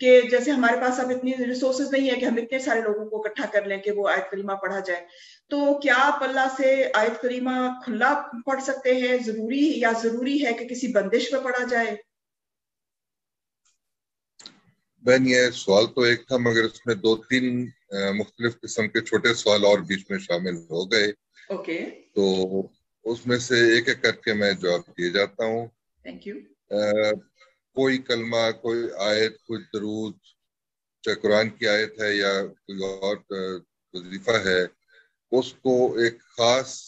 کہ جیسے ہمارے پاس اب اتنی ریسورسز نہیں ہے کہ ہم اتنے سارے لوگوں کو اکٹھا کر لیں کہ وہ آیت کریمہ پڑھا جائے. تو کیا آپ اللہ سے آیت کریمہ کھلا پڑھ سکتے ہیں؟ ضروری ہے کہ کسی بندش پہ پڑھا جائے؟ بہن یہ سوال تو ایک تھا، مگر اس میں 2-3 مختلف قسم کے چھوٹے سوال اور بیچ میں شامل ہو گئے. اوکے. تو اس میں سے ایک ایک کر کے میں جواب دیے جاتا ہوں. Thank you. کوئی کلمہ، کوئی آیت، کوئی درود، چاہے قرآن کی آیت ہے یا کوئی اور وظیفہ ہے، اس کو ایک خاص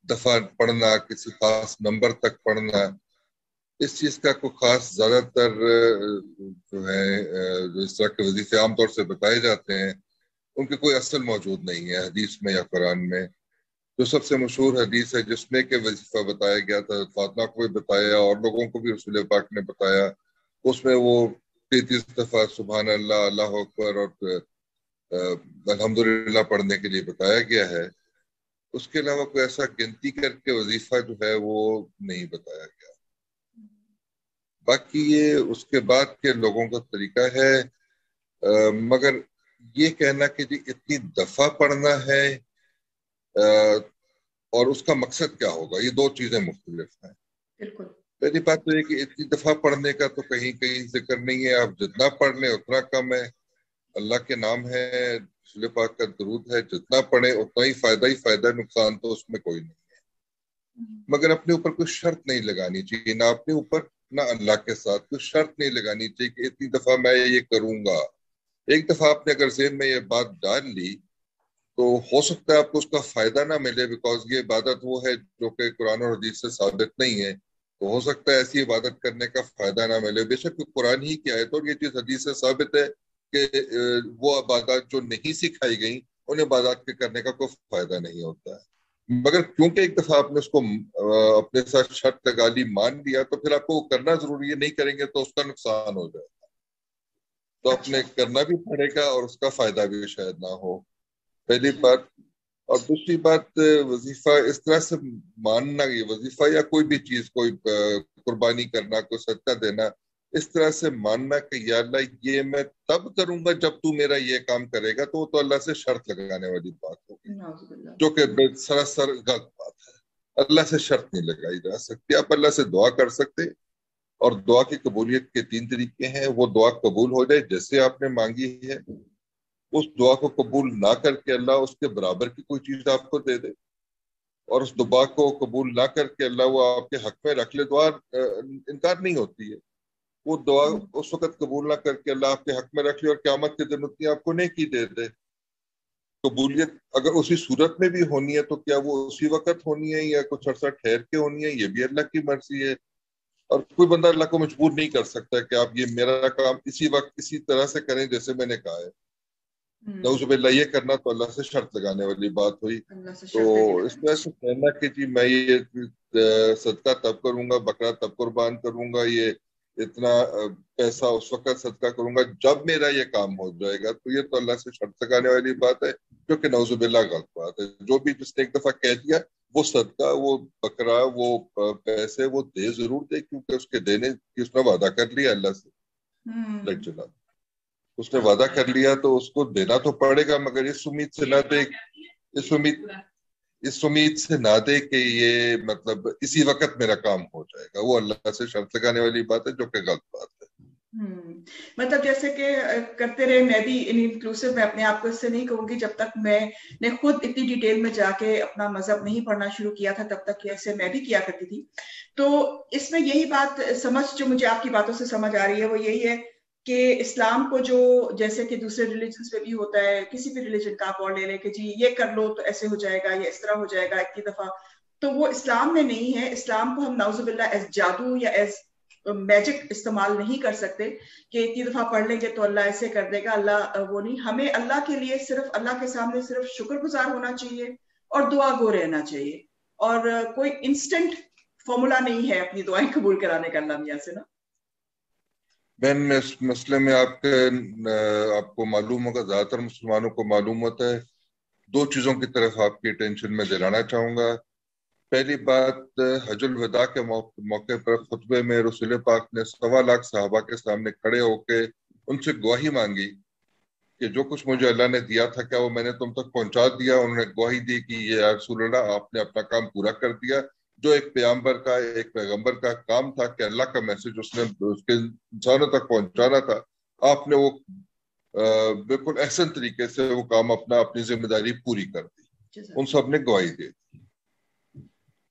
دفعہ پڑھنا، کسی خاص نمبر تک پڑھنا، اس چیز کا کوئی خاص زیادہ تر جو ہے جو اس طرح کے وظیفے عام طور سے بتائے جاتے ہیں، ان کی کوئی اصل موجود نہیں ہے حدیث میں یا قرآن میں. جو سب سے مشہور حدیث ہے جس میں کہ وظیفہ بتایا گیا تھا، فاطمہ کو بھی بتایا اور لوگوں کو بھی رسول پاک نے بتایا، اس میں وہ 33 دفعہ سبحان اللہ، اللہ اکبر اور الحمدللہ پڑھنے کے لیے بتایا گیا ہے. اس کے علاوہ کوئی ایسا گنتی کر کے وظیفہ جو ہے وہ نہیں بتایا گیا. باقی یہ اس کے بعد کے لوگوں کا طریقہ ہے، مگر یہ کہنا کہ جی اتنی دفعہ پڑھنا ہے اور اس کا مقصد کیا ہوگا، یہ 2 چیزیں مختلف ہیں. بالکل. پہلی بات تو یہ کہ اتنی دفعہ پڑھنے کا تو کہیں ذکر نہیں ہے. آپ جتنا پڑھ لیں اتنا کم ہے. اللہ کے نام ہے، رسول پاک کا درود ہے، جتنا پڑھیں اتنا ہی فائدہ، نقصان تو اس میں کوئی نہیں ہے. مگر اپنے اوپر کوئی شرط نہیں لگانی چاہیے، نہ اپنے اوپر نہ اللہ کے ساتھ کوئی شرط نہیں لگانی چاہیے کہ اتنی دفعہ میں یہ کروں گا. ایک دفعہ آپ نے اگر ذہن میں یہ بات ڈال لی تو ہو سکتا ہے آپ کو اس کا فائدہ نہ ملے، بیکاز یہ عبادت وہ ہے جو کہ قرآن اور حدیث سے ثابت نہیں ہے. تو ہو سکتا ہے ایسی عبادت کرنے کا فائدہ نہ ملے. بے شک قرآن ہی کی آیت اور یہ چیز حدیث سے ثابت ہے کہ وہ عبادات جو نہیں سکھائی گئیں ان عبادات کے کرنے کا کوئی فائدہ نہیں ہوتا ہے. مگر کیونکہ ایک دفعہ آپ نے اس کو اپنے ساتھ شرط لگا لی، مان لیا، تو پھر آپ کو وہ کرنا ضروری ہے. نہیں کریں گے تو اس کا نقصان ہو جائے گا. تو آپ نے کرنا بھی پڑے گا اور اس کا فائدہ بھی شاید نہ ہو، پہلی بات. اور دوسری بات، وظیفہ اس طرح سے ماننا، یہ وظیفہ یا کوئی بھی چیز، کوئی قربانی کرنا، کوئی صدقہ دینا، اس طرح سے ماننا کہ یا اللہ یہ میں تب کروں گا جب تو میرا یہ کام کرے گا، تو وہ تو اللہ سے شرط لگانے والی بات ہوگی، جو کہ سراسر غلط بات ہے. اللہ سے شرط نہیں لگائی جا سکتی. آپ اللہ سے دعا کر سکتے، اور دعا کی قبولیت کے 3 طریقے ہیں. وہ دعا قبول ہو جائے جیسے آپ نے مانگی ہے، اس دعا کو قبول نہ کر کے اللہ اس کے برابر کی کوئی چیز آپ کو دے دے، اور اس دعا کو قبول نہ کر کے اللہ وہ آپ کے حق میں رکھ لے. دعا انکار نہیں ہوتی ہے. وہ دعا اس وقت قبول نہ کر کے اللہ آپ کے حق میں رکھ لے اور قیامت کے دن اتنی آپ کو نیکی دے دے. قبولیت اگر اسی صورت میں بھی ہونی ہے تو کیا وہ اسی وقت ہونی ہے یا کچھ عرصہ ٹھہر کے ہونی ہے، یہ بھی اللہ کی مرضی ہے. اور کوئی بندہ اللہ کو مجبور نہیں کر سکتا کہ آپ یہ میرا کام اسی وقت اسی طرح سے کریں جیسے میں نے کہا ہے. نعوذ باللہ یہ کرنا تو اللہ سے شرط لگانے والی بات ہوئی. تو اس طرح سے کہنا کہ جی میں یہ صدقہ تب کروں گا، بکرا تب قربان کروں گا، یہ اتنا پیسہ اس وقت صدقہ کروں گا جب میرا یہ کام ہو جائے گا، تو یہ تو اللہ سے شرط لگانے والی بات ہے، جو کہ نعوذ باللہ غلط بات ہے. جو بھی جس نے ایک دفعہ کہہ دیا وہ صدقہ، وہ بکرا، وہ پیسے وہ دے ضرور دے، کیونکہ اس کے دینے کی اس نے وعدہ کر لیا اللہ سے. اس نے وعدہ کر لیا تو اس کو دینا تو پڑے گا، مگر اس امید سے نہ دے، اس امید سے نہ دے کہ یہ مطلب اسی وقت میرا کام ہو جائے گا. وہ اللہ سے شرط لگانے والی بات ہے جو کہ غلط بات ہے. مطلب جیسے کہ کرتے رہے، میں بھی انکلوسیو میں اپنے آپ کو اس سے نہیں کہوں گی، جب تک میں نے خود اتنی ڈیٹیل میں جا کے اپنا مذہب نہیں پڑھنا شروع کیا تھا تب تک ایسے میں بھی کیا کرتی تھی. تو اس میں یہی بات جو مجھے آپ کی باتوں سے سمجھ آ رہی ہے وہ یہی ہے کہ اسلام کو جو جیسے کہ دوسرے ریلیجنس پہ بھی ہوتا ہے، کسی بھی ریلیجن کا آپ اور لے لیں کہ جی یہ کر لو تو ایسے ہو جائے گا، یہ اس طرح ہو جائے گا اتنی دفعہ، تو وہ اسلام میں نہیں ہے. اسلام کو ہم نعوذ باللہ ایز جادو یا ایز میجک استعمال نہیں کر سکتے کہ اتنی دفعہ پڑھ لیں گے تو اللہ ایسے کر دے گا. اللہ وہ نہیں. ہمیں اللہ کے لیے صرف اللہ کے سامنے صرف شکر گزار ہونا چاہیے اور دعا گو رہنا چاہیے، اور کوئی انسٹنٹ فارمولا نہیں ہے اپنی دعائیں قبول کرانے کا اللہ میاں سے نا. بہن میں اس مسئلے میں آپ کو معلوم ہوگا، زیادہ تر مسلمانوں کو معلوم ہوتا ہے. 2 چیزوں کی طرف آپ کی اٹینشن میں دلانا چاہوں گا. پہلی بات، حج الوداع کے موقع پر خطبے میں رسول پاک نے 1.25 صحابہ کے سامنے کھڑے ہو کے ان سے گواہی مانگی کہ جو کچھ مجھے اللہ نے دیا تھا کیا وہ میں نے تم تک پہنچا دیا. انہوں نے گواہی دی کہ یہ یا رسول اللہ آپ نے اپنا کام پورا کر دیا. جو ایک پیغمبر کا کام تھا کہ اللہ کا میسج اس کے انسانوں تک پہنچانا تھا، آپ نے وہ بالکل احسن طریقے سے وہ کام اپنی ذمہ داری پوری کر دی. ان سب نے گواہی دی.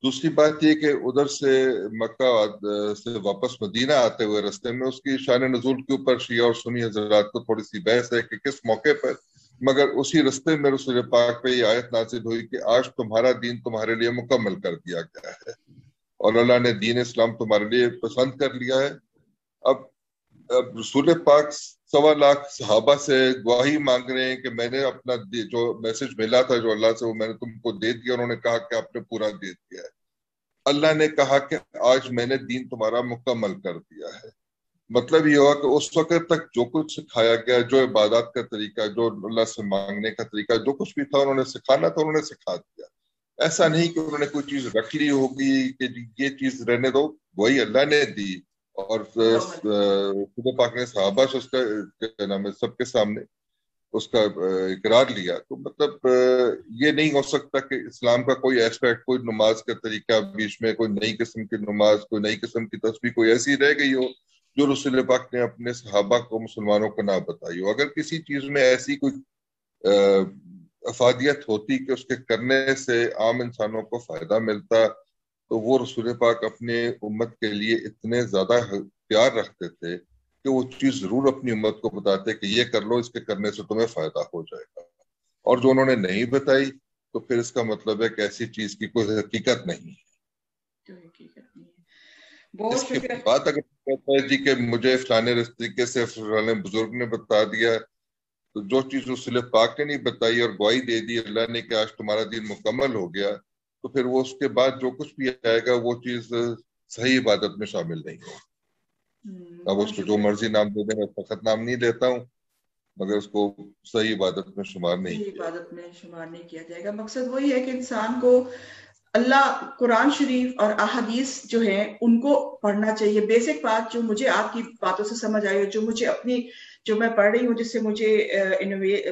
دوسری بات یہ کہ ادھر سے مکہ سے واپس مدینہ آتے ہوئے رستے میں اس کی شان نزول کے اوپر شیعہ اور سنی حضرات کو تھوڑی سی بحث ہے کہ کس موقع پر، مگر اسی رستے میں رسول پاک پہ یہ آیت نازل ہوئی کہ آج تمہارا دین تمہارے لیے مکمل کر دیا گیا ہے اور اللہ نے دین اسلام تمہارے لیے پسند کر لیا ہے. اب رسول پاک 1.25 صحابہ سے گواہی مانگ رہے ہیں کہ میں نے اپنا جو میسج ملا تھا جو اللہ سے وہ میں نے تم کو دے دیا. انہوں نے کہا کہ آپ نے پورا دے دیا ہے. اللہ نے کہا کہ آج میں نے دین تمہارا مکمل کر دیا ہے. مطلب یہ ہوا کہ اس وقت تک جو کچھ سکھایا گیا، جو عبادات کا طریقہ، جو اللہ سے مانگنے کا طریقہ، جو کچھ بھی تھا انہوں نے سکھانا تھا انہوں نے سکھا دیا. ایسا نہیں کہ انہوں نے کوئی چیز رکھ لی ہوگی کہ یہ چیز رہنے دو، وہی اللہ نے دی. اور خدا پاک نے صحابہ سے اس کا کیا نام ہے سب کے سامنے اس کا اقرار لیا. تو مطلب یہ نہیں ہو سکتا کہ اسلام کا کوئی ایسپیکٹ، کوئی نماز کا طریقہ بیچ میں، کوئی نئی قسم کی نماز، کوئی نئی قسم کی تسبیح کوئی ایسی رہ گئی ہو جو رسول پاک نے اپنے صحابہ کو، مسلمانوں کو نہ بتائی ہو. اگر کسی چیز میں ایسی کوئی افادیت ہوتی کہ اس کے کرنے سے عام انسانوں کو فائدہ ملتا تو وہ رسول پاک اپنے امت کے لیے اتنے زیادہ پیار رکھتے تھے کہ وہ چیز ضرور اپنی امت کو بتاتے کہ یہ کر لو، اس کے کرنے سے تمہیں فائدہ ہو جائے گا. اور جو انہوں نے نہیں بتائی تو پھر اس کا مطلب ہے کہ ایسی چیز کی کوئی حقیقت نہیں ہے. اس کے بعد اگر کہتا ہے جی کہ مجھے فلانے طریقے سے فلانے بزرگ نے بتا دیا، تو جو چیز رسول پاک نے نہیں بتائی اور گواہی دے دی اللہ نے کہ آج تمہارا دین مکمل ہو گیا، تو پھر وہ اس کے بعد جو کچھ بھی آئے گا وہ چیز صحیح عبادت میں شامل نہیں ہوگی. اب اس کو جو مرضی نام دے دیں، میں فقط نام نہیں دیتا ہوں، مگر اس کو صحیح عبادت میں شمار نہیں کیا جائے گا. مقصد وہی ہے کہ انسان کو اللہ، قرآن شریف اور احادیث جو ہیں ان کو پڑھنا چاہیے. بیسک بات جو مجھے آپ کی باتوں سے سمجھ آئی اور جو مجھے جو میں پڑھ رہی ہوں جس سے مجھے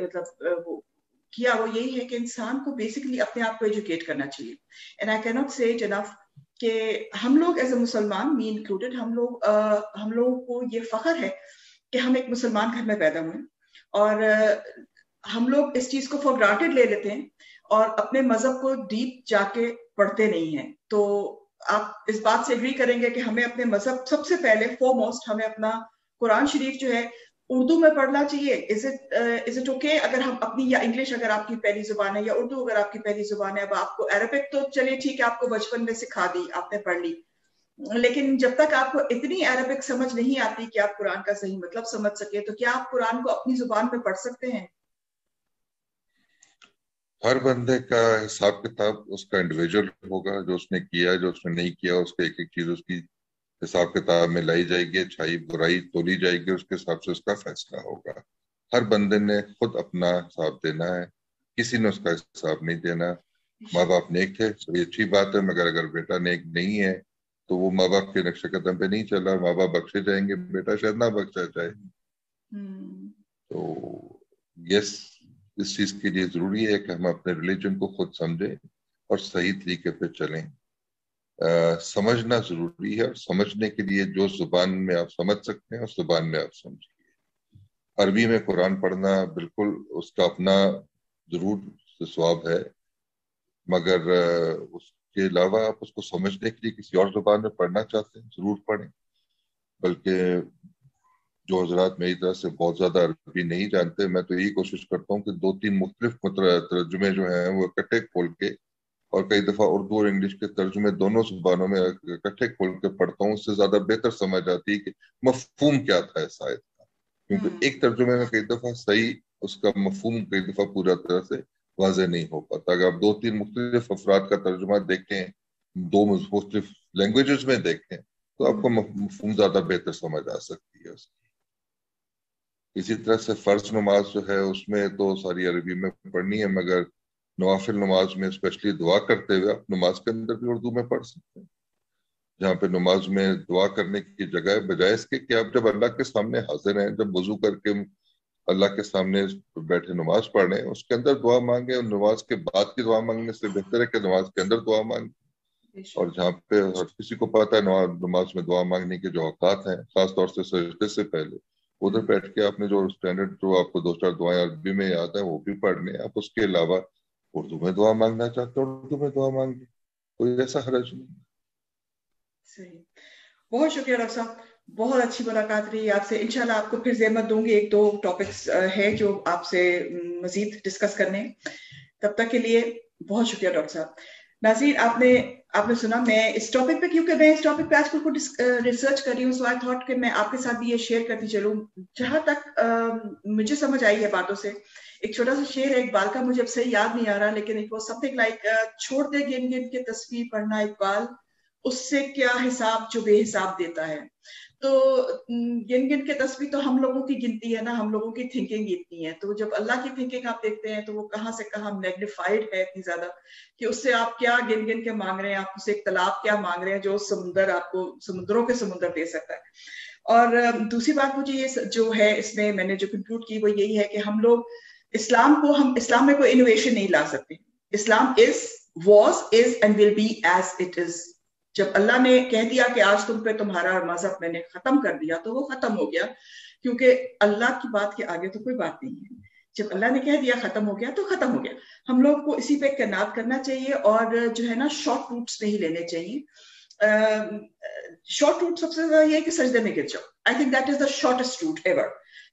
مطلب کیا، وہ یہی ہے کہ انسان کو بیسکلی اپنے آپ کو ایجوکیٹ کرنا چاہیے. اینڈ آئی کینٹ سے انف کہ ہم لوگ ایز اے مسلمان، می انکلوڈیڈ، ہم لوگوں کو یہ فخر ہے کہ ہم ایک مسلمان گھر میں پیدا ہوئے، اور ہم لوگ اس چیز کو فار گرانٹیڈ لے لیتے ہیں اور اپنے مذہب کو ڈیپ جا کے پڑھتے نہیں ہیں. تو آپ اس بات سے اگری کریں گے کہ ہمیں اپنے مذہب سب سے پہلے فورموسٹ ہمیں اپنا قرآن شریف جو ہے اردو میں پڑھنا چاہیے. از اٹ اوکے اگر ہم اپنی، یا انگلش اگر آپ کی پہلی زبان ہے، یا اردو اگر آپ کی پہلی زبان ہے. اب آپ کو عربک تو چلیے ٹھیک ہے، آپ کو بچپن میں سکھا دی، آپ نے پڑھ لی، لیکن جب تک آپ کو اتنی عربک سمجھ نہیں آتی کہ آپ قرآن کا صحیح مطلب سمجھ سکے، تو کیا آپ قرآن کو اپنی زبان میں پڑھ سکتے ہیں؟ ہر بندے کا حساب کتاب اس کا انڈیویجول ہوگا، جو اس نے کیا، جو اس نے نہیں کیا، اس کا ایک ایک چیز اس کی حساب کتاب میں لائی جائے گی، اچھائی برائی تولی جائے گی، اس کے حساب سے اس کا فیصلہ ہوگا. ہر بندے نے خود اپنا حساب دینا ہے، کسی نے اس کا حساب نہیں دینا. ماں باپ نیک تھے، بڑی اچھی بات ہے، مگر اگر بیٹا نیک نہیں ہے تو وہ ماں باپ کے نقش قدم پہ نہیں چلا. ماں باپ بخشے جائیں گے، بیٹا شاید نہ بخشا جائے. تو یس، اس چیز کے لیے ضروری ہے کہ ہم اپنے ریلیجن کو خود سمجھیں اور صحیح طریقے پہ چلیں. سمجھنا ضروری ہے، اور سمجھنے کے لیے جو زبان میں آپ سمجھ سکتے ہیں اس زبان میں آپ سمجھیے. عربی میں قرآن پڑھنا بالکل اس کا اپنا ضرور ثواب ہے، مگر اس کے علاوہ آپ اس کو سمجھنے کے لیے کسی اور زبان میں پڑھنا چاہتے ہیں ضرور پڑھیں. بلکہ جو حضرات میری طرح سے بہت زیادہ عربی نہیں جانتے، میں تو یہی کوشش کرتا ہوں کہ 2-3 مختلف ترجمے جو ہیں وہ اکٹھے کھول کے، اور کئی دفعہ اردو اور انگلش کے ترجمے دونوں زبانوں میں اکٹھے کھول کے پڑھتا ہوں. اس سے زیادہ بہتر سمجھ آتی ہے کہ مفہوم کیا تھا اس آیت کا، کیونکہ ایک ترجمے میں کئی دفعہ صحیح اس کا مفہوم کئی دفعہ پورا طرح سے واضح نہیں ہو پاتا. اگر آپ 2-3 مختلف افراد کا ترجمہ دیکھیں، 2 مختلف لینگویجز میں دیکھیں، تو آپ کو مفہوم زیادہ بہتر سمجھ آ سکتی ہے اس کی. اسی طرح سے فرض نماز جو ہے اس میں تو ساری عربی میں پڑھنی ہے، مگر نوافل نماز میں اسپیشلی دعا کرتے ہوئے آپ نماز کے اندر بھی اردو میں پڑھ سکتے ہیں، جہاں پہ نماز میں دعا کرنے کی جگہ بجائے اس کے کہ آپ جب اللہ کے سامنے حاضر ہیں، جب وضو کر کے اللہ کے سامنے بیٹھے نماز پڑھ رہے ہیں، اس کے اندر دعا مانگے، اور نماز کے بعد کی دعا مانگنے سے بہتر ہے کہ نماز کے اندر دعا مانگے۔ اور جہاں پہ ہر کسی کو پتا ہے نماز میں دعا مانگنے کے جو اوقات ہیں، خاص طور سے سجدے سے پہلے، ادھر بیٹھ کے آپ نے جو اسٹینڈرڈ جو آپ کو 2-4 دعائیں عربی میں یاد ہیں وہ بھی پڑھنے، آپ اس کے علاوہ اردو میں دعا مانگنا چاہتے ہیں اردو میں دعا مانگے، کوئی ایسا حرج نہیں۔ صحیح، بہت شکریہ ڈاکٹر صاحب، بہت اچھی ملاقات رہی آپ سے۔ انشاءاللہ آپ کو پھر زحمت دوں گی، 1-2 ٹاپکس ہے جو آپ سے مزید ڈسکس کرنے، تب تک کے لیے بہت شکریہ ڈاکٹر صاحب۔ ناظرین، آپ نے سنا، میں اس ٹاپک پہ، کیونکہ میں اس ٹاپک پہ آج کل کو ریسرچ کر رہی ہوں، سو آئی تھاٹ کہ میں آپ کے ساتھ بھی یہ شیئر کرتی چلوں۔ جہاں تک مجھے سمجھ آئی ہے باتوں سے، ایک چھوٹا سا شعر ہے اقبال کا، مجھے اب صحیح یاد نہیں آ رہا، لیکن it was some thing like چھوڑ دے گن گن کے تسبیح پڑھنا اقبال، اس سے کیا حساب جو بے حساب دیتا ہے۔ تو گن گن کے تسبیح تو ہم لوگوں کی گنتی ہے نا، ہم لوگوں کی تھنکنگ اتنی ہے، تو جب اللہ کی تھنکنگ آپ دیکھتے ہیں تو وہ کہاں سے کہاں میگنیفائڈ ہے اتنی زیادہ کہ اس سے آپ کیا گن گن کے مانگ رہے ہیں، آپ اسے ایک تالاب کیا مانگ رہے ہیں جو سمندر آپ کو سمندروں کے سمندر دے سکتا ہے۔ اور دوسری بات مجھے یہ جو ہے اس میں نے جو کنکلوڈ کی وہ یہی ہے کہ ہم لوگ اسلام میں کوئی انوویشن نہیں لا سکتے۔ Islam was and will be as it is. جب اللہ نے کہہ دیا کہ آج تم پہ تمہارا مذہب میں نے ختم کر دیا تو وہ ختم ہو گیا، کیونکہ اللہ کی بات کے آگے تو کوئی بات نہیں ہے۔ جب اللہ نے کہہ دیا ختم ہو گیا تو ختم ہو گیا۔ ہم لوگ کو اسی پہ قناعت کرنا چاہیے، اور جو ہے نا شارٹ روٹس نہیں لینے چاہیے۔ شارٹ روٹ سب سے زیادہ یہ ہے کہ سجدے میں گر جاؤ۔ I think that is the shortest route ever,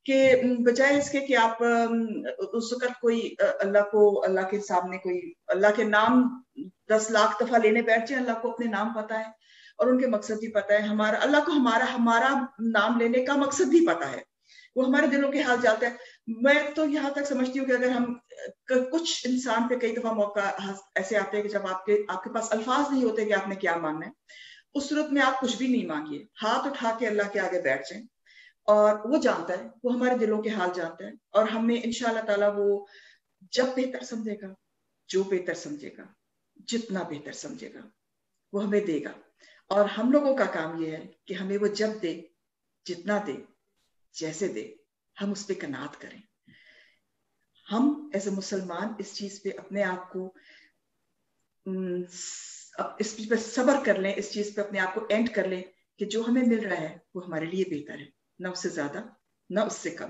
کہ بجائے اس کے کہ آپ اس وقت کوئی اللہ کے سامنے کوئی اللہ کے نام 10 لاکھ دفعہ لینے بیٹھ جائیں۔ اللہ کو اپنے نام پتا ہے اور ان کے مقصد بھی پتا ہے، اللہ کو ہمارا نام لینے کا مقصد بھی پتا ہے، وہ ہمارے دلوں کے حال جانتا ہے۔ میں تو یہاں تک سمجھتی ہوں کہ اگر ہم کچھ انسان پہ کئی دفعہ موقع ایسے آتے ہیں کہ جب آپ کے پاس الفاظ نہیں ہوتے کہ آپ نے کیا ماننا ہے، اس صورت میں آپ کچھ بھی نہیں مانگیے، ہاتھ اٹھا کے اللہ کے آگے بیٹھ جائیں، اور وہ جانتا ہے، وہ ہمارے دلوں کے حال جانتا ہے، اور ہمیں انشاءاللہ تعالیٰ وہ جب بہتر سمجھے گا، جو بہتر سمجھے گا، جتنا بہتر سمجھے گا وہ ہمیں دے گا۔ اور ہم لوگوں کا کام یہ ہے کہ ہمیں وہ جب دے، جتنا دے، جیسے دے، ہم اس پہ قناعت کریں۔ ہم ایز اے مسلمان اس چیز پہ اپنے آپ کو اس چیز پہ صبر کر لیں، اس چیز پہ اپنے آپ کو اینڈ کر لیں کہ جو ہمیں مل رہا ہے وہ ہمارے لیے بہتر ہے، نہ اس سے زیادہ نہ اس سے کم۔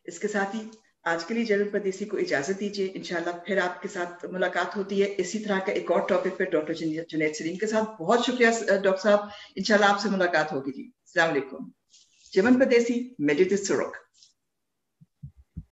اس کے ساتھ ہی آج کے لیے جرمن پردیسی کو اجازت دیجیے، انشاءاللہ پھر آپ کے ساتھ ملاقات ہوتی ہے اسی طرح کا ایک اور ٹاپک پہ ڈاکٹر جنید سلیم کے ساتھ۔ بہت شکریہ ڈاکٹر صاحب، انشاءاللہ آپ سے ملاقات ہوگی جی۔ السلام علیکم۔ جرمن پردیسی، میڈیٹس سروک۔